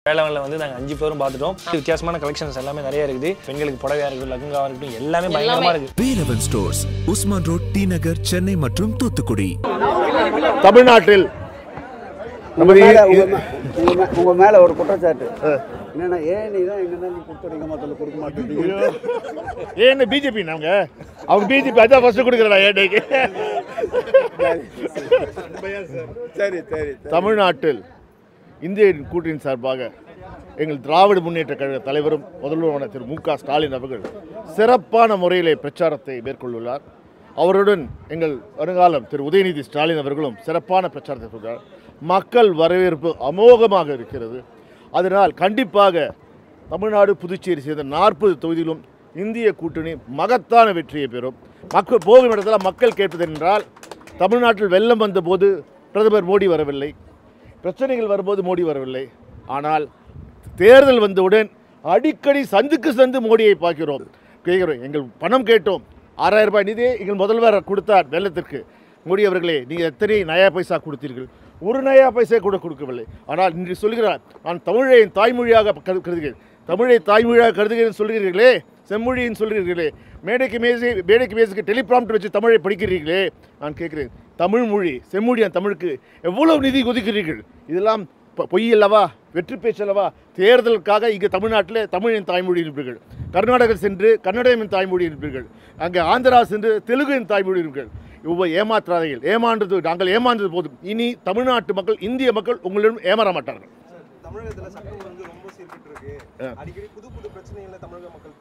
வேளாண்ல வந்து நாங்கள் 5 பேரும் பார்த்துட்டோம். வித்தியாசமான கலெக்ஷன்ஸ் எல்லாமே நிறைய இருக்குது. பெண்களுக்கு புடவையா இருக்குது, லெஹங்கா இருக்கட்டும், எல்லாமே பயங்கரமா இருக்கு. Velavan stores, Usman road, T Nagar, Chennai மற்றும் தூத்துக்குடி. தமிழ்நாட்டில் உங்க மேல ஒரு குற்றச்சாட்டு என்னன்னா, ஏனி தான் எங்க நீ கொடுத்துறீங்க, மொத்தல கொடுக்க மாட்டேங்கிறீங்க. ஏன்னு பிஜேபி நாங்க அவங்க பிஜேபி அதான் ஃபர்ஸ்ட் கொடுக்குறா ஏடைக்கு. சரி சரி. தமிழ்நாட்டில் இந்திய கூட்டணியின் சார்பாக எங்கள் திராவிட முன்னேற்ற கழக தலைவரும் முதல்வருமான திரு மு.க. ஸ்டாலின் அவர்கள் சிறப்பான முறையிலே பிரச்சாரத்தை மேற்கொண்டுள்ளார். அவருடன் எங்கள் வருங்காலம் திரு உதயநிதி ஸ்டாலின் அவர்களும் சிறப்பான பிரச்சாரத்தை சொல்கிறார். மக்கள் வரவேற்பு அமோகமாக இருக்கிறது. அதனால் கண்டிப்பாக தமிழ்நாடு புதுச்சேரி சேர்ந்த 40 தொகுதியிலும் இந்திய கூட்டணி மகத்தான வெற்றியை பெறும். மக்கள் போகும் இடத்துல மக்கள் கேட்பது என்றால், தமிழ்நாட்டில் வெள்ளம் வந்தபோது பிரதமர் மோடி வரவில்லை, பிரச்சனைகள் வரும்போது மோடி வரவில்லை. ஆனால் தேர்தல் வந்தவுடன் அடிக்கடி சந்துக்கு சந்து மோடியை பார்க்கிறோம், கேட்கிறோம். எங்கள் பணம் கேட்டோம், 6000 ரூபாய் நிதி எங்கள் முதல்வர் கொடுத்தார் வெள்ளத்திற்கு. மோடி அவர்களே, நீங்கள் எத்தனை நயா பைசா கொடுத்தீர்கள்? ஒரு நயா பைசா கூட கொடுக்கவில்லை. ஆனால் இன்று சொல்கிறார், நான் தமிழை தாய்மொழியாக கருதுகிறேன், தமிழை தாய்மொழியாக கருதுகிறேன் சொல்கிறீர்களே, செம்மொழின்னு சொல்கிறீர்களே, மேடைக்கு மேசுக்கு டெலிபிராம்ப்டர் வச்சு தமிழை படிக்கிறீர்களே. நான் கேட்குறேன், தமிழ் மொழி செம்மொழியான் தமிழுக்கு எவ்வளவு நிதி ஒதுக்கிறீர்கள்? இதெல்லாம் பொய் அல்லவா, வெற்றி பேச்சு அல்லவா? தேர்தலுக்காக இங்கே தமிழ்நாட்டில் தமிழின் தாய்மொழி இருப்பீர்கள், கர்நாடகா சென்று கன்னடமின் தாய்மொழி இருப்பீர்கள், அங்கே ஆந்திரா சென்று தெலுங்கின் தாய்மொழி இருப்பீர்கள். ஒவ்வொரு ஏமாற்றாதைகள், ஏமாந்தது நாங்கள் ஏமாந்தது போதும். இனி தமிழ்நாட்டு மக்கள், இந்திய மக்கள் உங்களிடம் ஏமாற மாட்டார்கள். தமிழகத்தில் சட்டம் ஒழுங்கு ரொம்ப சீர்கிட்டு இருக்கு. அடிக்கடி புது பிரச்சனைகளை தமிழக மக்கள்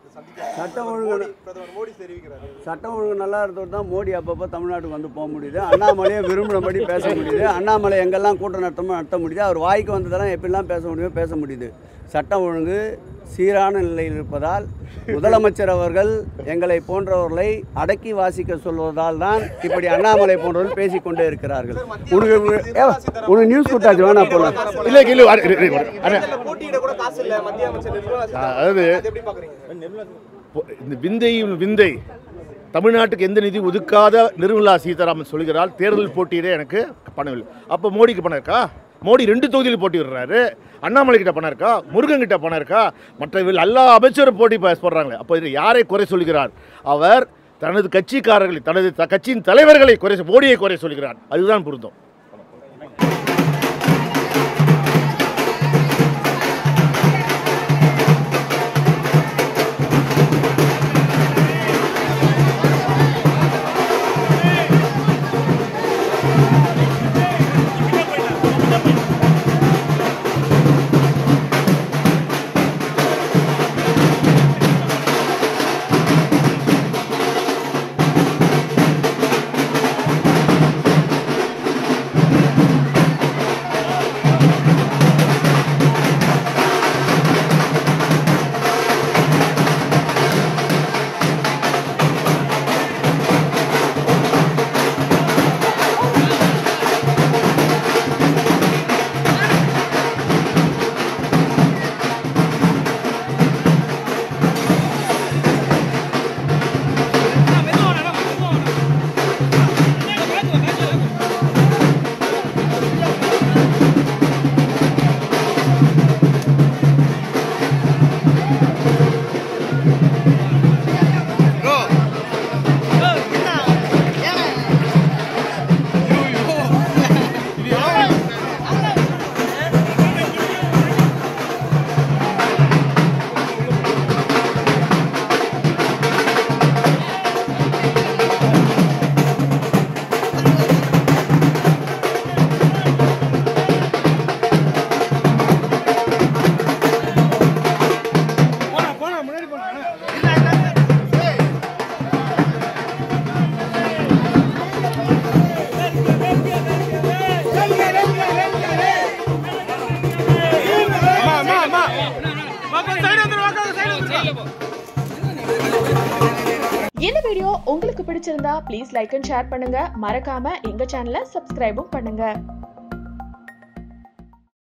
சட்டம் ஒழுங்கு பிரதமர் மோடி தெரிவிக்கிறாரு. சட்டம் ஒழுங்கு நல்லா இருந்தது தான் மோடி அப்பப்போ தமிழ்நாட்டுக்கு வந்து போக முடியுது. அண்ணாமலையை விரும்பினபடி பேச முடியுது. அண்ணாமலை எங்கெல்லாம் கூட்டம் நடத்த முடியுது. அவர் வாய்க்கு வந்ததெல்லாம் எப்படிலாம் பேச முடியுது. சட்டம் ஒழுங்கு சீரான நிலையில் இருப்பதால் முதலமைச்சர் அவர்கள் எங்களை போன்றவர்களை அடக்கி வாசிக்க சொல்வதால் தான் இப்படி அண்ணாமலை போன்றவர்கள் பேசிக்கொண்டே இருக்கிறார்கள். உனக்கு நியூஸ் கொடுத்தாச்சு வேணா போல. அதாவது இந்த விந்தை தமிழ்நாட்டுக்கு எந்த நிதி ஒதுக்காத நிர்மலா சீதாராமன் சொல்கிறாள், தேர்தல் போட்டியிலே எனக்கு பணம் இல்லை. அப்போ மோடிக்கு பணம் இருக்கா? மோடி 2 தொகுதியில் போட்டி விடுறாரு. அண்ணாமலை கிட்ட பணம் இருக்கா? முருகன் கிட்ட பணம் இருக்கா? மற்ற எல்லா அமைச்சரும் போட்டி போடுறாங்களே. அப்போ இதில் யாரை குறை சொல்கிறார்? அவர் தனது கட்சிக்காரர்களை, தனது கட்சியின் தலைவர்களை மோடியை குறை சொல்கிறார். அதுதான் பொருந்தும். இந்த வீடியோ உங்களுக்கு பிடிச்சிருந்தா ப்ளீஸ் லைக் அண்ட் ஷேர் பண்ணுங்க. மறக்காம எங்க சேனலை சப்ஸ்கிரைபும் பண்ணுங்க.